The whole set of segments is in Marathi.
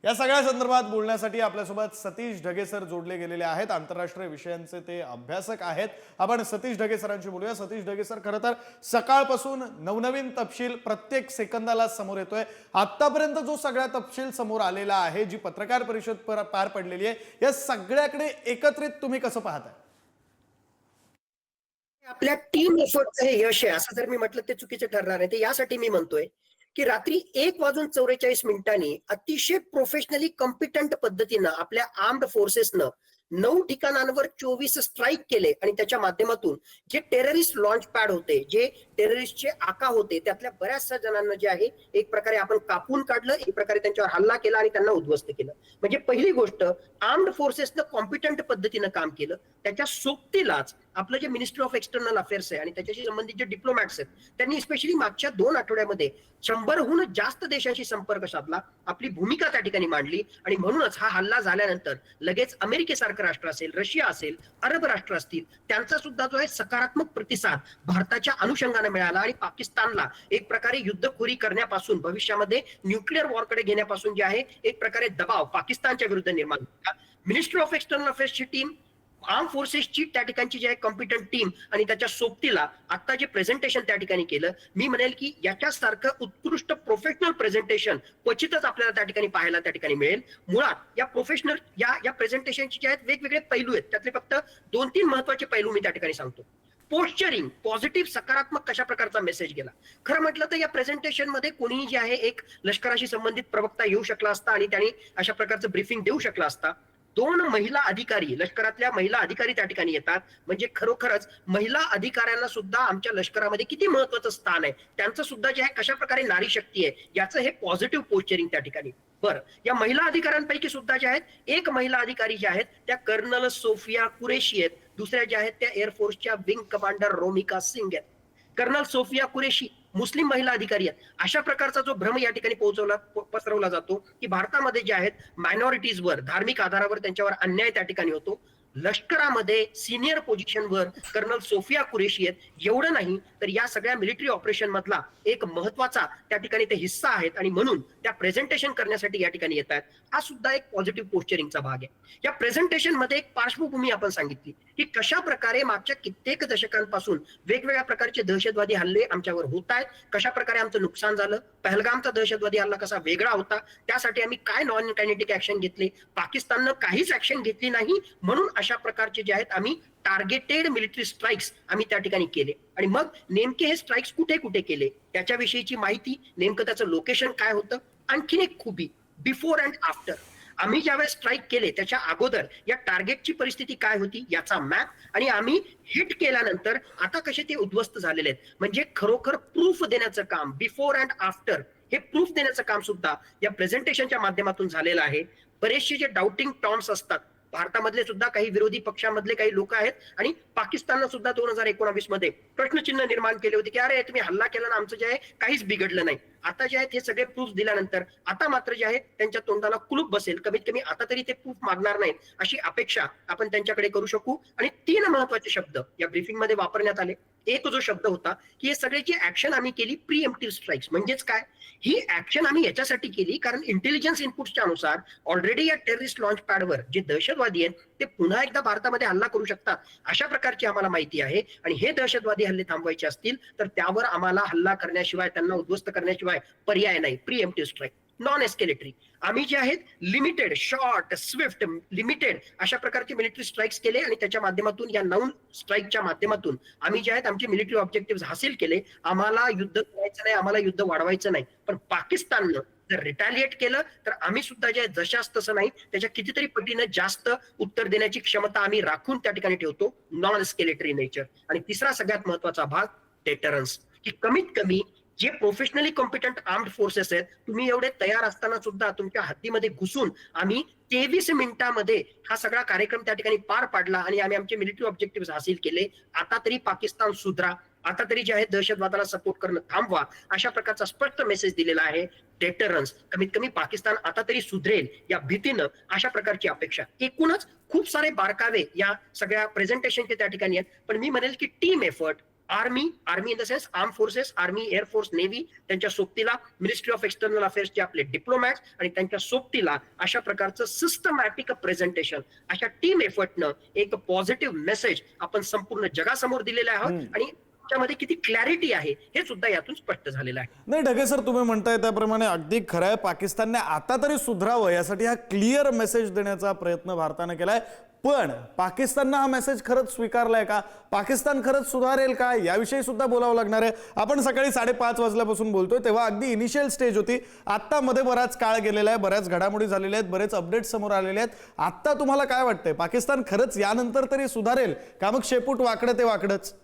या सगळ्या संदर्भात बोलण्यासाठी आपल्यासोबत सतीश ढगे सर जोडले गेलेले आहेत। आंतरराष्ट्रीय विषयांचे ते अभ्यासक आहेत। आपण सतीश ढगे सरांशी बोलूया। सतीश ढगे सर, खरं तर सकाळपासून नवनवीन तपशील प्रत्येक सेकंदाला समोर येतोय। आतापर्यंत जो सगळा तपशील समोर आलेला आहे, जी पत्रकार परिषद पार पडलेली आहे, या सगळ्याकडे एकत्रित तुम्ही कसं पाहताय? आपल्या टीम एफर्टचं हे यश आहे असं जर मी म्हटलं ते चुकीचं ठरणार आहे। ते यासाठी मी म्हणतोय की रात्री 1:44 अतिशय प्रोफेशनली कॉम्पिटंट पद्धतीनं आपल्या आर्म्ड फोर्सेसनं 9 ठिकाणांवर 24 स्ट्राईक केले आणि त्याच्या माध्यमातून जे टेररिस्ट लॉन्च पॅड होते, जे टेररिस्टचे आका होते, त्यातल्या बऱ्याचशा जणांना जे आहे एक प्रकारे आपण कापून काढलं, एक प्रकारे त्यांच्यावर हल्ला केला आणि त्यांना उद्ध्वस्त केलं। म्हणजे पहिली गोष्ट, आर्म्ड फोर्सेसनं कॉम्पिटंट पद्धतीनं काम केलं। त्याच्या सोबतीलाच आपलं जे मिनिस्ट्री ऑफ एक्सटर्नल अफेअर्स आहे आणि त्याच्याशी संबंधित जे डिप्लोमॅट्स आहेत, त्यांनी स्पेशली मागच्या 2 आठवड्यामध्ये 100हून जास्त देशांशी संपर्क साधला, आपली भूमिका त्या ठिकाणी मांडली आणि म्हणूनच हा हल्ला झाल्यानंतर लगेच अमेरिकेसारखं राष्ट्र असेल, रशिया असेल, अरब राष्ट्र असतील, त्यांचा सुद्धा जो आहे सकारात्मक प्रतिसाद भारताच्या अनुषंगाने मिळाला आणि पाकिस्तानला एक प्रकारे युद्धखोरी करण्यापासून, भविष्यामध्ये न्यूक्लिअर वॉरकडे घेण्यापासून जे आहे एक प्रकारे दबाव पाकिस्तानच्या विरुद्ध निर्माण झाला। मिनिस्ट्री ऑफ एक्सटर्नल अफेअर्सची टीम, आर्म फोर्सेसची त्या ठिकाणची जी आहे कॉम्पिटंट टीम आणि त्याच्या सोबतीला आता जे प्रेझेंटेशन त्या ठिकाणी केलं, मी म्हणेल की याच्यासारखं उत्कृष्ट प्रोफेशनल प्रेझेंटेशन क्वचितच आपल्याला त्या ठिकाणी पाहायला त्या ठिकाणी मिळेल। मुळात या प्रोफेशनल या प्रेझेंटेशनचे जे आहेत वेगवेगळे पैलू आहेत, त्यातले फक्त 2-3 महत्वाचे पैलू मी त्या ठिकाणी सांगतो। पोस्चरिंग, पॉझिटिव्ह सकारात्मक कशा प्रकारचा मेसेज गेला। खरं म्हटलं तर या प्रेझेंटेशन मध्ये कोणीही जे आहे एक लष्कराशी संबंधित प्रवक्ता येऊ शकला असता आणि त्यांनी अशा प्रकारचं ब्रीफिंग देऊ शकला असता। 2 महिला अधिकारी, लष्करातल्या महिला अधिकारी त्या ठिकाणी येतात, म्हणजे खरोखरच महिला अधिकाऱ्यांना सुद्धा आमच्या लष्करामध्ये किती महत्वाचं स्थान आहे, त्यांचं सुद्धा जे आहे कशा प्रकारे नारी शक्ती आहे, याचं हे पॉझिटिव्ह पोस्चरिंग त्या ठिकाणी। बरं, या महिला अधिकाऱ्यांपैकी सुद्धा ज्या आहेत, एक महिला अधिकारी ज्या आहेत त्या कर्नल सोफिया कुरेशी आहेत, दुसऱ्या ज्या आहेत त्या एअरफोर्सच्या विंग कमांडर रोमिका सिंग आहेत। कर्नल सोफिया कुरेशी मुस्लिम महिला अधिकारी आहेत। अशा प्रकारचा जो भ्रम या ठिकाणी पसरवला जातो की भारतामध्ये जे आहेत मायनॉरिटीजवर धार्मिक आधारावर त्यांच्यावर अन्याय त्या ठिकाणी होतो। लष्करामध्ये सिनियर पोझिशनवर कर्नल सोफिया कुरेशी आहेत। एवढं नाही तर या सगळ्या मिलिटरी ऑपरेशन मधला एक महत्वाचा त्या ठिकाणी ते हिस्सा आहेत आणि म्हणून त्या प्रेझेंटेशन करण्यासाठी या ठिकाणी येत आहेत। हा सुद्धा एक पॉझिटिव्ह पोस्चरिंगचा भाग आहे। या प्रेझेंटेशन मध्ये एक पार्श्वभूमी आपण सांगितली की कशा प्रकारे मागच्या कित्येक दशकांपासून वेगवेगळ्या प्रकारचे दहशतवादी हल्ले आमच्यावर होत आहेत, कशा प्रकारे आमचं नुकसान झालं, पहलगामचा दहशतवादी हल्ला कसा वेगळा होता, त्यासाठी आम्ही काय नॉन कायनेटिक ऍक्शन घेतले, पाकिस्ताननं काहीच ऍक्शन घेतली नाही, म्हणून अशा प्रकारचे जे आहेत आम्ही टार्गेटेड मिलिटरी स्ट्राईक्स आम्ही त्या ठिकाणी केले। आणि मग नेमके हे स्ट्राईक्स कुठे कुठे केले, त्याच्याविषयीची माहिती, नेमकं त्याचं लोकेशन काय होतं, आणखीन एक खूबी बिफोर अँड आफ्टर, आम्ही ज्यावेळेस स्ट्राईक केले त्याच्या अगोदर या टार्गेटची परिस्थिती काय होती याचा मॅप, आणि आम्ही हिट केल्यानंतर आता कसे ते उद्ध्वस्त झालेले आहेत, म्हणजे खरोखर प्रूफ देण्याचं काम, बिफोर अँड आफ्टर हे प्रूफ देण्याचं काम सुद्धा या प्रेझेंटेशनच्या माध्यमातून झालेलं आहे। बरेचसे जे डाउटिंग टॉम्स असतात, भारतामधले सुद्धा काही विरोधी पक्षामधले काही लोक आहेत आणि पाकिस्ताननं सुद्धा 2019 मध्ये प्रश्नचिन्ह निर्माण केले होते की अरे तुम्ही हल्ला केला ना, आमचं जे आहे काहीच बिघडलं नाही। आता जे आहेत हे सगळे प्रूफ दिल्यानंतर आता मात्र जे आहे त्यांच्या तोंडाला कुलूप बसेल, कमीत कमी आता तरी ते प्रूफ मागणार नाहीत अशी अपेक्षा आपण त्यांच्याकडे करू शकू। आणि 3 महत्वाचे शब्द या ब्रीफिंग मध्ये वापरण्यात आले। एक जो शब्द होता की हे सगळ्याची ऍक्शन आम्ही केली प्रीएम्प्टिव्ह स्ट्राईक्स, म्हणजेच काय, ही ऍक्शन आम्ही याच्यासाठी केली कारण इंटेलिजन्स इनपुट्सच्या अनुसार ऑलरेडी या टेररिस्ट लॉन्च पॅडवर जे दहशतवादी आहेत ते पुन्हा एकदा भारतामध्ये हल्ला करू शकतात अशा प्रकारची आम्हाला माहिती आहे। आणि हे दहशतवादी हल्ले थांबवायचे असतील तर त्यावर आम्हाला हल्ला करण्याशिवाय, त्यांना उद्ध्वस्त करण्याशिवाय पर्याय नाही। प्रीएम्प्टिव्ह स्ट्राईक, नॉन एस्केलेटरी, आम्ही जे आहेत लिमिटेड, शॉर्ट, स्विफ्ट, लिमिटेड अशा प्रकारचे मिलिटरी स्ट्राईक्स केले आणि त्याच्या माध्यमातून या 9 स्ट्राईकच्या माध्यमातून आम्ही जे आहेत आमचे मिलिटरी ऑब्जेक्टिव्ह हासिल केले। आम्हाला युद्ध करायचं नाही, आम्हाला युद्ध वाढवायचं नाही, पण पाकिस्ताननं जर रिटॅलिएट केलं तर आम्ही सुद्धा जे जशास तसं नाही त्याच्या कितीतरी पटीनं जास्त उत्तर देण्याची क्षमता आम्ही राखून त्या ठिकाणी ठेवतो, नॉन एस्केलेटरी नेचर। आणि तिसरा सगळ्यात महत्वाचा भाग डेटरन्स, की कमीत कमी जे प्रोफेशनली कॉम्पिटंट आर्म्ड फोर्सेस आहेत, तुम्ही एवढे तयार असताना सुद्धा तुमच्या हद्दीमध्ये घुसून आम्ही 23 मिनिटांमध्ये हा सगळा कार्यक्रम त्या ठिकाणी पार पाडला आणि आम्ही आमचे मिलिटरी ऑब्जेक्टिव्ह हासिल केले। आता तरी पाकिस्तान सुधरा, आता तरी जे आहे दहशतवादाला सपोर्ट करणं थांबवा, अशा प्रकारचा स्पष्ट मेसेज दिलेला आहे। डेटरन्स, कमीत कमी पाकिस्तान आता तरी सुधरेल या भीतीनं, अशा प्रकारची अपेक्षा। एकूणच खूप सारे बारकावे या सगळ्या प्रेझेंटेशनचे त्या ठिकाणी आहेत, पण मी म्हणेल की team effort, army in the sense arm forces, army, air force, navy, त्यांच्या सोबतीला मिनिस्ट्री ऑफ एक्सटर्नल अफेअर्सचे आपले डिप्लोमॅट्स आणि त्यांच्या सोबतीला अशा प्रकारचं सिस्टमॅटिक प्रेझेंटेशन, अशा टीम एफर्टनं एक पॉझिटिव्ह मेसेज आपण संपूर्ण जगासमोर दिलेला आहोत आणि त्यामध्ये किती क्लॅरिटी आहे हे सुद्धा यातून स्पष्ट झालेलं आहे. नाही ढगे सर, तुम्ही म्हणताय त्याप्रमाणे अगदी खरं आहे. पाकिस्तानने आता तरी सुधरावं यासाठी हा क्लिअर मेसेज देण्याचा प्रयत्न भारतानं केलाय. पण पाकिस्ताननं हा मेसेज खरंच स्वीकारलाय का? पाकिस्तान खरंच सुधारेल का? याविषयी सुद्धा बोलावं लागणार आहे. आपण सकाळी 5:30 वाजल्यापासून बोलतोय, तेव्हा अगदी इनिशियल स्टेज होती. आत्ता मध्ये बराच काळ गेलेला आहे, बऱ्याच घडामोडी झालेल्या आहेत, बरेच अपडेट समोर आलेले आहेत. आत्ता तुम्हाला काय वाटतंय, पाकिस्तान खरंच यानंतर तरी सुधारेल का मग शेपूट वाकडं ते वाकडंच?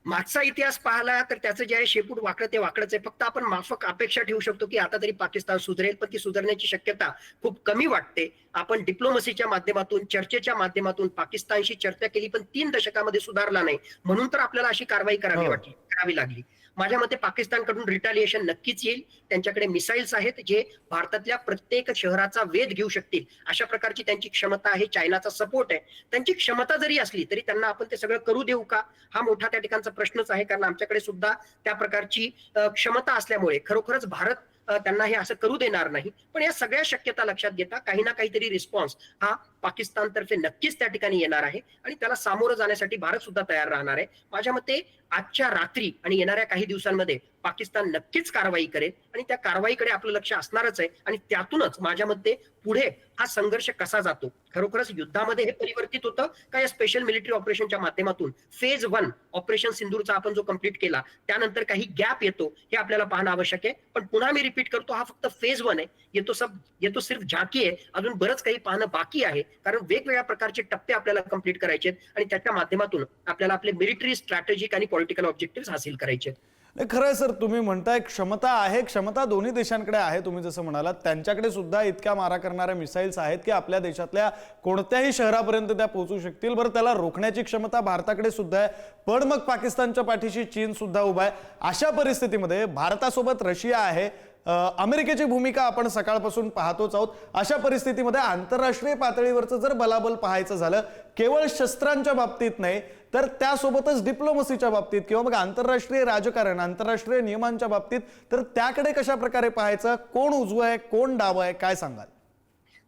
मागचा इतिहास पाहिला तर त्याचं जे आहे शेपूट वाकडं ते वाकडच आहे. फक्त आपण माफक अपेक्षा ठेवू शकतो की आता तरी पाकिस्तान सुधरेल, पण ती सुधारण्याची शक्यता खूप कमी वाटते. आपण डिप्लोमसीच्या माध्यमातून, चर्चेच्या माध्यमातून पाकिस्तानशी चर्चा केली, पण 3 दशकामध्ये सुधारला नाही, म्हणून तर आपल्याला अशी कारवाई करावी लागली. माझ्या मते पाकिस्तानकडून रिटालिएशन नक्कीच येईल. त्यांच्याकडे मिसाईल्स आहेत जे भारतातल्या प्रत्येक शहराचा वेध घेऊ शकतील, अशा प्रकारची त्यांची क्षमता आहे. चायनाचा सपोर्ट आहे. त्यांची क्षमता जरी असली तरी त्यांना आपण ते सगळं करू देऊ का, हा मोठा त्या ठिकाणचा प्रश्नच आहे. कारण आमच्याकडे सुद्धा त्या प्रकारची क्षमता असल्यामुळे खरोखरच भारत त्यांना हे असं करू देणार नाही. पण या सगळ्या शक्यता लक्षात घेता काही ना काहीतरी रिस्पॉन्स हा पाकिस्तानतर्फे नक्कीच त्या ठिकाणी येणार आहे आणि त्याला सामोरं जाण्यासाठी भारत सुद्धा तयार राहणार आहे. माझ्या मते आजच्या रात्री आणि येणाऱ्या काही दिवसांमध्ये पाकिस्तान नक्कीच कारवाई करेल आणि त्या कारवाईकडे आपलं लक्ष असणारच आहे. आणि त्यातूनच माझ्या मते पुढे हा संघर्ष कसा जातो, खरोखरच युद्धामध्ये हे परिवर्तित होतं का या स्पेशल मिलिटरी ऑपरेशनच्या माध्यमातून फेज 1 ऑपरेशन सिंदूरचा आपण जो कंप्लीट केला त्यानंतर काही गॅप येतो, हे आपल्याला पाहणं आवश्यक आहे. पण पुन्हा मी रिपीट करतो, हा फक्त फेज 1 आहे. ये तो सिर्फ झाकी आहे. अजून बरंच काही पाहणं बाकी आहे, कारण वेगवेगळ्या प्रकारचे टप्पे आपल्याला कंप्लीट करायचे आहेत आणि त्याच्या माध्यमातून आपल्याला आपले मिलिटरी, स्ट्रॅटेजिक आणि पॉलिटिकल ऑब्जेक्टिव्ह हासिल करायचे आहेत. खरं आहे सर, तुम्ही म्हणताय क्षमता आहे, क्षमता दोन्ही देशांकडे आहे. तुम्ही जसं म्हणालात त्यांच्याकडे सुद्धा इतक्या मारा करणाऱ्या मिसाईल्स आहेत की आपल्या देशातल्या कोणत्याही शहरापर्यंत त्या पोहोचू शकतील. बरं, त्याला रोखण्याची क्षमता भारताकडे सुद्धा आहे. पण मग पाकिस्तानच्या पाठीशी चीन सुद्धा उभा आहे. अशा परिस्थितीमध्ये भारतासोबत रशिया आहे, अमेरिकेची भूमिका आपण सकाळपासून पाहतोच आहोत. अशा परिस्थितीमध्ये आंतरराष्ट्रीय पातळीवरचं जर बलाबल पाहायचं झालं, केवळ शस्त्रांच्या बाबतीत नाही तर त्यासोबतच डिप्लोमसीच्या बाबतीत किंवा मग आंतरराष्ट्रीय राजकारण, आंतरराष्ट्रीय नियमांच्या बाबतीत, तर त्याकडे कशा प्रकारे पाहायचं? कोण उजवं आहे, कोण डावं आहे, काय सांगाल?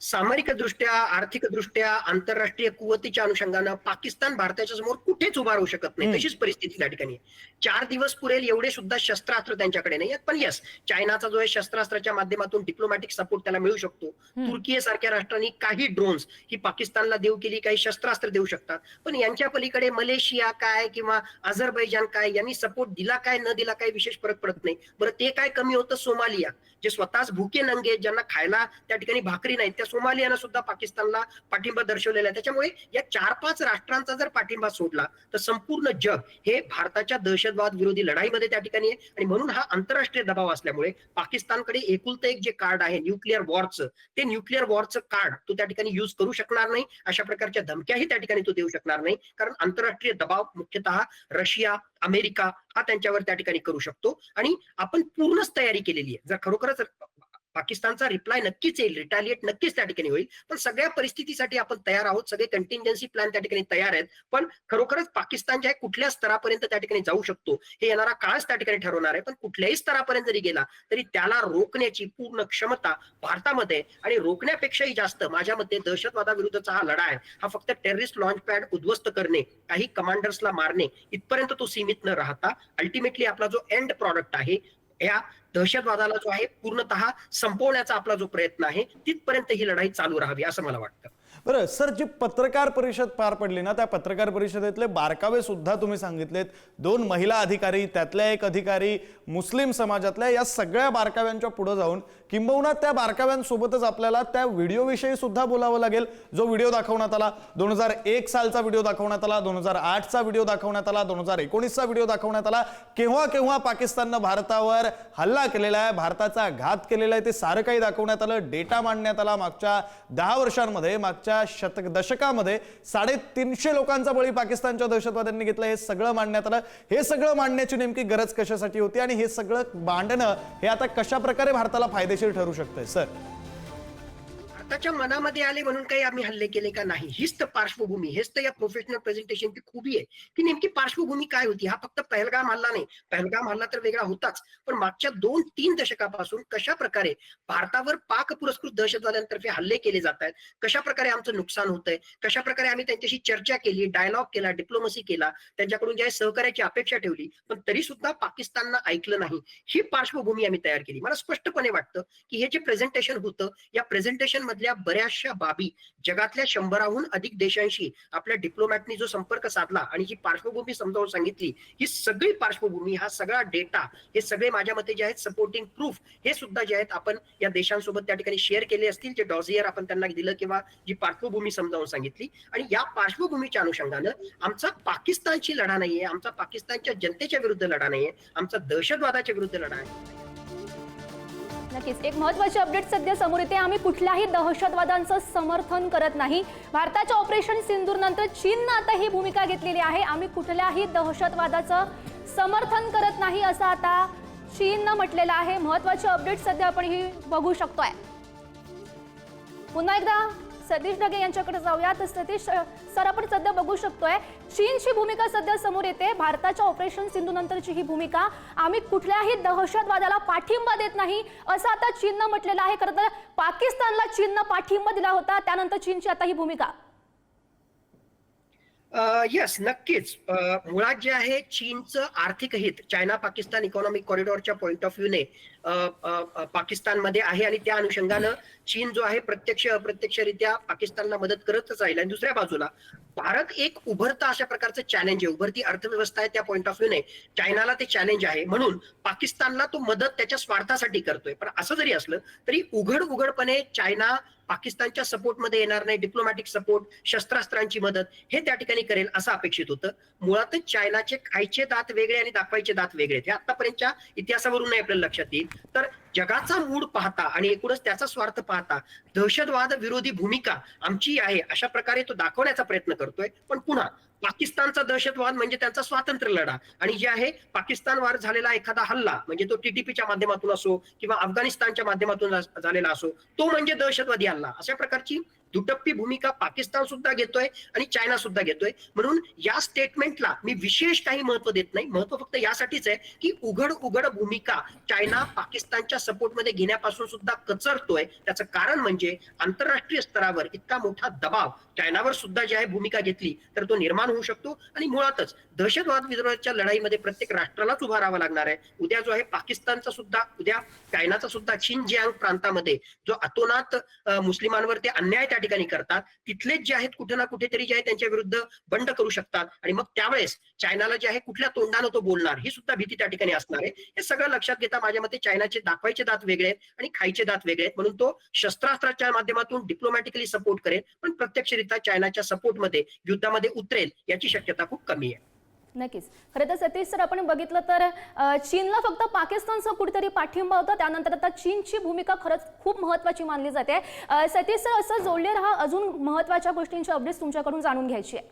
सामरिक दृष्ट्या, आर्थिक दृष्ट्या, आंतरराष्ट्रीय कुवतीच्या अनुषंगानं पाकिस्तान भारताच्या समोर कुठेच उभा राहू शकत नाही. तशीच परिस्थिती त्या ठिकाणी. 4 दिवस पुरेल एवढे सुद्धा शस्त्रास्त्र त्यांच्याकडे नाही आहेत. पण यस, चायनाचा जो आहे शस्त्रास्त्राच्या माध्यमातून डिप्लोमॅटिक सपोर्ट त्याला मिळू शकतो. तुर्की सारख्या काही ड्रोन्स ही पाकिस्तानला देऊ केली, काही शस्त्रास्त्र देऊ शकतात. पण यांच्या पलीकडे मलेशिया काय किंवा अझरबैजान काय, यांनी सपोर्ट दिला काय न दिला काय विशेष फरक पडत नाही. बरं, ते काय कमी होतं? सोमालिया, जे स्वतःच भुके नंगे, ज्यांना खायला त्या ठिकाणी भाकरी नाही, त्या सोमालियानं सुद्धा पाकिस्तानला पाठिंबा दर्शवलेला आहे. त्याच्यामुळे या 4-5 राष्ट्रांचा जर पाठिंबा सोडला तर संपूर्ण जग हे भारताच्या दहशतवाद विरोधी लढाईमध्ये त्या ठिकाणी आहे. आणि म्हणून हा आंतरराष्ट्रीय दबाव असल्यामुळे पाकिस्तानकडे एकुलतं एक जे कार्ड आहे न्यूक्लिअर वॉरचं, ते न्यूक्लिअर वॉरचं कार्ड तो त्या ठिकाणी युज करू शकणार नाही. अशा प्रकारच्या धमक्याही त्या ठिकाणी तो देऊ शकणार नाही, कारण आंतरराष्ट्रीय दबाव मुख्यतः रशिया, अमेरिका हा त्यांच्यावर त्या ठिकाणी करू शकतो. आणि आपण पूर्णच तयारी केलेली आहे. जर खरोखरच पाकिस्तानचा रिप्लाय नक्कीच येईल, रिटॅलिएट नक्कीच त्या ठिकाणी होईल, पण सगळ्या परिस्थितीसाठी आपण तयार आहोत. सगळे कंटिंजन्सी प्लॅन त्या ठिकाणी तयार आहेत. पण खरोखरच पाकिस्तान जे कुठल्या स्तरापर्यंत त्या ठिकाणी जाऊ शकतो हे येणारा काळच त्या ठिकाणी ठरवणार आहे. पण कुठल्याही स्तरापर्यंत जरी गेला तरी त्याला रोखण्याची पूर्ण क्षमता भारतामध्ये, आणि रोखण्यापेक्षाही जास्त माझ्या मते दहशतवादाविरुद्धचा हा लढा आहे, हा फक्त टेररिस्ट लॉन्च पॅड उद्ध्वस्त करणे, काही कमांडर्सला मारणे इथपर्यंत तो सीमित न राहता अल्टिमेटली आपला जो एंड प्रॉडक्ट आहे, या दहशतवादाला जो आहे पूर्णतः संपवण्याचा आपला जो प्रयत्न आहे, तिथपर्यंत ही लढाई चालू राहावी असं मला वाटतं. बरं सर, जी पत्रकार परिषद पार पडली ना, त्या पत्रकार परिषदेतले बारकावे सुद्धा तुम्ही सांगितलेत. 2 महिला अधिकारी, त्यातल्या एक अधिकारी मुस्लिम समाजातल्या, या सगळ्या बारकाव्यांच्या पुढे जाऊन किंबहुना त्या बारकाव्यांसोबतच आपल्याला त्या व्हिडिओविषयी सुद्धा बोलावं लागेल, जो व्हिडिओ दाखवण्यात आला. 2001 सालचा व्हिडिओ दाखवण्यात आला, 2008चा व्हिडिओ दाखवण्यात आला, 2019चा व्हिडिओ दाखवण्यात आला. केव्हा केव्हा पाकिस्ताननं भारतावर हल्ला केलेला आहे, भारताचा घात केलेला आहे, ते सारं काही दाखवण्यात आलं. डेटा मांडण्यात आला. मागच्या 10 वर्षांमध्ये, मागच्या दशकामध्ये 350 लोकांचा बळी पाकिस्तानच्या दहशतवाद्यांनी घेतला. हे सगळं मांडण्यात आलं. हे सगळं मांडण्याची नेमकी गरज कशासाठी होती आणि हे सगळं मांडणं हे आता कशा प्रकारे भारताला फायदेशीर ठरू शकतंय? सर, स्वतःच्या मनामध्ये आले म्हणून काही आम्ही हल्ले केले का नाही, हीच तर पार्श्वभूमी, हेच तर या प्रोफेशनल प्रेझेंटेशनची खूबी आहे की नेमकी पार्श्वभूमी काय होती. हा फक्त पहलगाम हल्ला नाही, पहलगाम हल्ला तर वेगळा होताच, पण मागच्या 2-3 दशकापासून कशा प्रकारे भारतावर पाक पुरस्कृत दहशतवाद्यांतर्फे हल्ले केले जात आहेत, कशा प्रकारे आमचं नुकसान होतंय, कशा प्रकारे आम्ही त्यांच्याशी चर्चा केली, डायलॉग केला, डिप्लोमसी केला, त्यांच्याकडून ज्या सहकार्याची अपेक्षा ठेवली, पण तरी सुद्धा पाकिस्ताननं ऐकलं नाही, ही पार्श्वभूमी आम्ही तयार केली. मला स्पष्टपणे वाटतं की हे जे प्रेझेंटेशन होतं, या प्रेझेंटेशन मधल्या बऱ्याचशा बाबी जगातल्या 100हून अधिक देशांशी आपल्या डिप्लोमॅटनी जो संपर्क साधला आणि ही पार्श्वभूमी समजावून सांगितली, ही सगळी पार्श्वभूमी, हा सगळा डेटा, हे सगळे माझ्या मते जे आहेत सपोर्टिंग प्रूफ, हे सुद्धा जे आहेत आपण या देशांसोबत त्या ठिकाणी शेअर केले असतील, जे डॉझियर आपण त्यांना दिलं किंवा जी पार्श्वभूमी समजावून सांगितली. आणि या पार्श्वभूमीच्या अनुषंगानं आमचा पाकिस्तानची लढा नाहीये, आमचा पाकिस्तानच्या जनतेच्या विरुद्ध लढा नाहीये, आमचा दहशतवादाच्या विरुद्ध लढा आहे. नक्कीच एक महत्त्वाची अपडेट सध्या समोर येते. आम्ही कुठल्याही दहशतवादांचं समर्थन करत नाही. भारताच्या ऑपरेशन सिंदूर नंतर चीननं आता ही भूमिका घेतलेली आहे. आम्ही कुठल्याही दहशतवादाचं समर्थन करत नाही असं आता चीननं म्हटलेलं आहे. महत्त्वाची अपडेट सध्या आपण ही बघू शकतोय. पुन्हा एकदा सतीश ढगे यांच्याकडे जाऊया. तर सतीश सर, आपण सध्या बघू शकतोय चीनची भूमिका सध्या समोर येते. भारताच्या ऑपरेशन सिंधू नंतरची ही भूमिका, आम्ही कुठल्याही दहशतवादाला पाठिंबा देत नाही असं आता चीननं म्हटलेलं आहे. खरं तर पाकिस्तानला चीननं पाठिंबा दिला होता, त्यानंतर चीनची आता ही भूमिका. येस, नक्कीच. मुळात जे आहे चीनचं आर्थिक हित चायना पाकिस्तान इकॉनॉमिक कॉरिडॉरच्या पॉइंट ऑफ व्ह्यूने पाकिस्तानमध्ये आहे आणि त्या अनुषंगानं चीन जो आहे प्रत्यक्ष अप्रत्यक्षरित्या पाकिस्तानला मदत करतच राहील. आणि दुसऱ्या बाजूला भारत एक उभरता अशा प्रकारचं चॅलेंज आहे, उभरती अर्थव्यवस्था आहे, त्या पॉइंट ऑफ व्ह्यूने चायनाला ते चॅलेंज आहे, म्हणून पाकिस्तानला तो मदत त्याच्या स्वार्थासाठी करतोय. पण असं जरी असलं तरी उघडपणे चायना पाकिस्तानच्या सपोर्टमध्ये येणार नाही. डिप्लोमॅटिक सपोर्ट, शस्त्रास्त्रांची मदत हे त्या ठिकाणी करेल असं अपेक्षित होतं. मुळातच चायनाचे खायचे दात वेगळे आणि दाखवायचे दात वेगळे, हे आतापर्यंतच्या इतिहासावरून नाही आपल्याला लक्षात येईल. तर जगाचा मूड पाहता आणि एकूणच त्याचा स्वार्थ पाहता दहशतवाद विरोधी भूमिका आमची आहे अशा प्रकारे तो दाखवण्याचा प्रयत्न करतोय. पण पुन्हा पाकिस्तानचा दहशतवाद म्हणजे त्यांचा स्वातंत्र्य लढा, आणि जे आहे पाकिस्तानवर झालेला एखादा हल्ला म्हणजे तो टीटीपीच्या माध्यमातून असो किंवा अफगाणिस्तानच्या माध्यमातून झालेला असो, तो म्हणजे दहशतवादी हल्ला. अशा प्रकारची दुटप्पी भूमिका पाकिस्तान सुद्धा घेतोय आणि चायना सुद्धा घेतोय. म्हणून या स्टेटमेंटला मी विशेष काही महत्व देत नाही. महत्व फक्त यासाठीच आहे की उघड भूमिका चायना पाकिस्तानच्या सपोर्टमध्ये घेण्यापासून सुद्धा कचरतोय. त्याचं कारण म्हणजे आंतरराष्ट्रीय स्तरावर इतका मोठा दबाव चायनावर सुद्धा जे आहे भूमिका घेतली तर तो निर्माण होऊ शकतो. आणि मुळातच दहशतवाद विरोधाच्या लढाईमध्ये प्रत्येक राष्ट्रालाच उभा राहावं लागणार आहे. उद्या जो आहे पाकिस्तानचा सुद्धा, उद्या चायनाचा सुद्धा शिनजियांग प्रांतामध्ये जो अतोनात मुस्लिमांवर ते अन्याय त्या ठिकाणी करतात, तिथलेच जे आहेत कुठे ना कुठेतरी जे आहे त्यांच्या विरुद्ध बंड करू शकतात. आणि मग त्यावेळेस चायनाला जे आहे कुठल्या तोंडानं तो बोलणार ही सुद्धा भीती त्या ठिकाणी असणार आहे. हे सगळं लक्षात घेता माझ्या मते चायनाचे दाखवायचे दात वेगळे आहेत आणि खायचे दात वेगळे आहेत. म्हणून तो शस्त्रास्त्राच्या माध्यमातून डिप्लोमॅटिकली सपोर्ट करेल, पण प्रत्यक्षरित्या चायनाच्या सपोर्टमध्ये युद्धामध्ये उतरेल याची शक्यता खूप कमी आहे. नक्कीच. खरं तर सतीश सर, आपण बघितलं तर चीनला फक्त पाकिस्तानचा कुठेतरी पाठिंबा होता, त्यानंतर आता चीनची भूमिका खरंच खूप महत्त्वाची मानली जाते. सतीश सर, असं जोडले राहा, अजून महत्त्वाच्या गोष्टींची अपडेट्स तुमच्याकडून जाणून घ्यायची आहे.